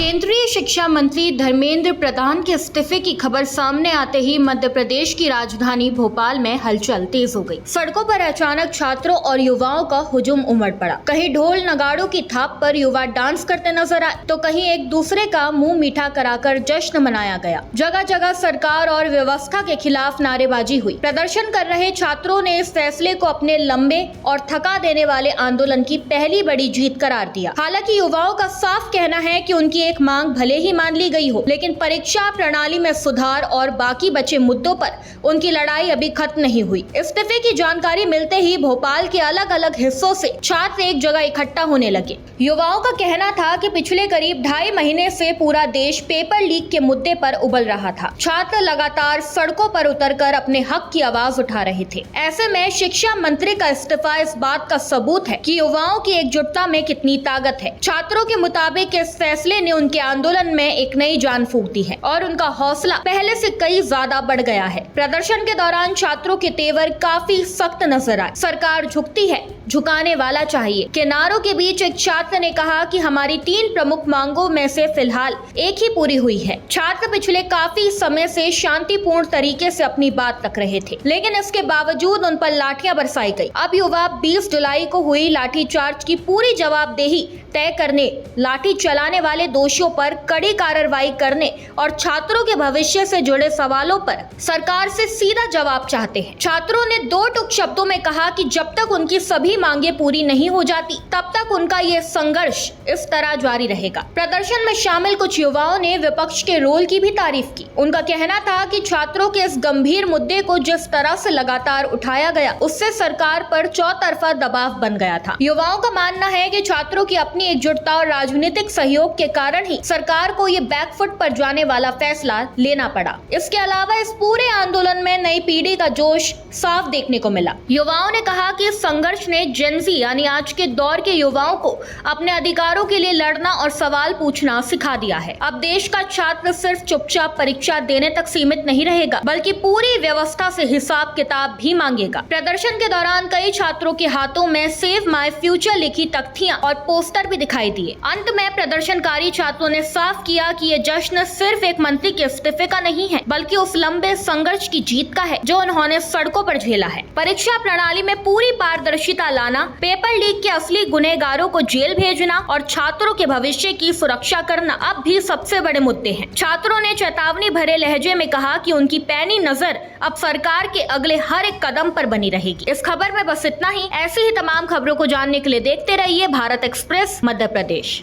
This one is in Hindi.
केंद्रीय शिक्षा मंत्री धर्मेंद्र प्रधान के इस्तीफे की खबर सामने आते ही मध्य प्रदेश की राजधानी भोपाल में हलचल तेज हो गई। सड़कों पर अचानक छात्रों और युवाओं का हुजूम उमड़ पड़ा। कहीं ढोल नगाड़ों की थाप पर युवा डांस करते नजर आए, तो कहीं एक दूसरे का मुंह मीठा कराकर जश्न मनाया गया। जगह जगह सरकार और व्यवस्था के खिलाफ नारेबाजी हुई। प्रदर्शन कर रहे छात्रों ने इस फैसले को अपने लंबे और थका देने वाले आंदोलन की पहली बड़ी जीत करार दिया। हालांकि युवाओं का साफ कहना है कि उनकी एक मांग भले ही मान ली गई हो, लेकिन परीक्षा प्रणाली में सुधार और बाकी बचे मुद्दों पर उनकी लड़ाई अभी खत्म नहीं हुई। इस्तीफे की जानकारी मिलते ही भोपाल के अलग अलग हिस्सों से छात्र एक जगह इकट्ठा होने लगे। युवाओं का कहना था कि पिछले करीब 2.5 महीने से पूरा देश पेपर लीक के मुद्दे पर उबल रहा था। छात्र लगातार सड़कों पर उतरकर अपने हक की आवाज उठा रहे थे। ऐसे में शिक्षा मंत्री का इस्तीफा इस बात का सबूत है कि युवाओं की एकजुटता में कितनी ताकत है। छात्रों के मुताबिक इस फैसले ने उनके आंदोलन में एक नई जान फूंक दी है और उनका हौसला पहले से कई ज्यादा बढ़ गया है। प्रदर्शन के दौरान छात्रों के तेवर काफी सख्त नजर आए। सरकार झुकती है, झुकाने वाला चाहिए के नारों के बीच एक छात्र ने कहा कि हमारी 3 प्रमुख मांगों में से फिलहाल एक ही पूरी हुई है। छात्र पिछले काफी समय से शांतिपूर्ण तरीके से अपनी बात रख रहे थे, लेकिन इसके बावजूद उन पर लाठियां बरसाई गई। अब युवा 20 जुलाई को हुई लाठीचार्ज की पूरी जवाबदेही तय करने, लाठी चलाने वाले दोषियों पर कड़ी कार्रवाई करने और छात्रों के भविष्य से जुड़े सवालों पर सरकार से सीधा जवाब चाहते हैं। छात्रों ने 2 टूक शब्दों में कहा कि जब तक उनकी सभी मांगे पूरी नहीं हो जाती, तब तक उनका ये संघर्ष इस तरह जारी रहेगा। प्रदर्शन में शामिल कुछ युवाओं ने विपक्ष के रोल की भी तारीफ की। उनका कहना था कि छात्रों के इस गंभीर मुद्दे को जिस तरह से लगातार उठाया गया, उससे सरकार पर चौतरफा दबाव बन गया था। युवाओं का मानना है कि छात्रों की अपनी एकजुटता और राजनीतिक सहयोग के कारण ही सरकार को ये बैकफुट पर जाने वाला फैसला लेना पड़ा। इसके अलावा इस पूरे आंदोलन में नई पीढ़ी का जोश साफ देखने को मिला। युवाओं ने कहा कि इस संघर्ष ने जेनजी यानी आज के दौर के युवाओं को अपने अधिकारों के लिए लड़ना और सवाल पूछना सिखा दिया है। अब देश का छात्र सिर्फ चुपचाप परीक्षा देने तक सीमित नहीं रहेगा, बल्कि पूरी व्यवस्था से हिसाब किताब भी मांगेगा। प्रदर्शन के दौरान कई छात्रों के हाथों में सेव माय फ्यूचर लिखी तख्तियां और पोस्टर भी दिखाई दिए। अंत में प्रदर्शनकारी छात्रों ने साफ किया कि ये जश्न सिर्फ एक मंत्री के इस्तीफे का नहीं है, बल्कि उस लंबे संघर्ष की जीत का है जो उन्होंने सड़कों पर झेला है। परीक्षा प्रणाली में पूरी पारदर्शिता लाना, पेपर लीक के असली गुनहगारों को जेल भेजना और छात्रों के भविष्य की सुरक्षा करना अब भी सबसे बड़े मुद्दे हैं। छात्रों ने चेतावनी भरे लहजे में कहा कि उनकी पैनी नजर अब सरकार के अगले हर एक कदम पर बनी रहेगी। इस खबर में बस इतना ही। ऐसी ही तमाम खबरों को जानने के लिए देखते रहिए भारत एक्सप्रेस मध्य प्रदेश।